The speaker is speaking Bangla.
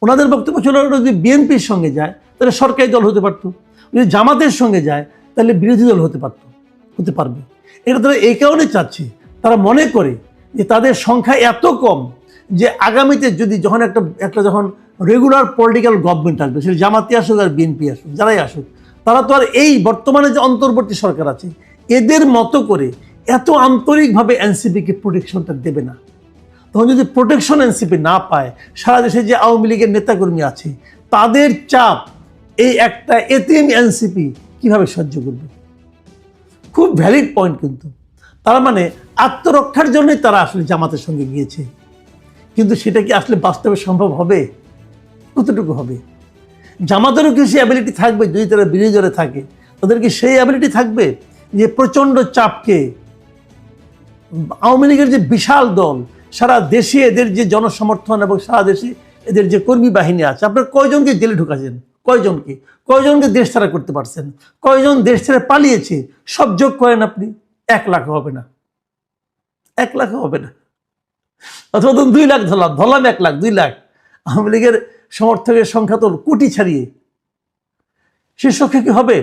ওনাদের বক্তব্য ছিল যদি বিএনপির সঙ্গে যায় তাহলে সরকারি দল হতে পারতো, যদি জামাতের সঙ্গে যায় তাহলে বিরোধী দল হতে পারবে। এটা তারা এই কারণে চাচ্ছে, তারা মনে করে যে তাদের সংখ্যা এত কম যে আগামীতে যদি যখন একটা যখন রেগুলার পলিটিক্যাল গভর্নমেন্ট আসবে, সেটা জামাতি আসুক আর বিএনপি আসুক, যারাই আসুক, তারা তো আর এই বর্তমানে যে অন্তর্বর্তী সরকার আছে এদের মতো করে এত আন্তরিকভাবে এনসিপিকে প্রোটেকশনটা দেবে না। তখন যদি প্রোটেকশন এনসিপি না পায়, সারা দেশে যে আওয়ামী লীগের নেতাকর্মী আছে তাদের চাপ এই একটা এতিম এনসিপি কিভাবে সহ্য করবে? খুব ভ্যালিড পয়েন্ট। কিন্তু তারা মানে আত্মরক্ষার জন্যই তারা আসলে জামাতের সঙ্গে গিয়েছে, কিন্তু সেটা কি আসলে বাস্তবে সম্ভব হবে? কতটুকু হবে? জামাতেরও কি সেই অ্যাবিলিটি থাকবে? যদি তারা বিরোধী দলে থাকে তাদের কি সেই অ্যাবিলিটি থাকবে যে প্রচণ্ড চাপকে, আওয়ামী লীগের যে বিশাল দল, সারা দেশে এদের যে জনসমর্থন এবং সারা দেশে এদের যে কর্মী বাহিনী আছে, আপনার কয়জনকে জেলে ঢুকাছেন? কয়জনকে দেশ ছাড়া করতে পারছেন? কয়জন দেশ ছেড়ে পালিয়েছে? সব যোগ করেন আপনি, 1 লাখ হবে না, 1 লাখ হবে না। অথবা 2 লাখ ধরলাম 1 লাখ, 2 লাখ। আওয়ামী লীগের সমর্থকের সংখ্যা তো কোটি ছাড়িয়ে, সে সংখ্যা কি হবে?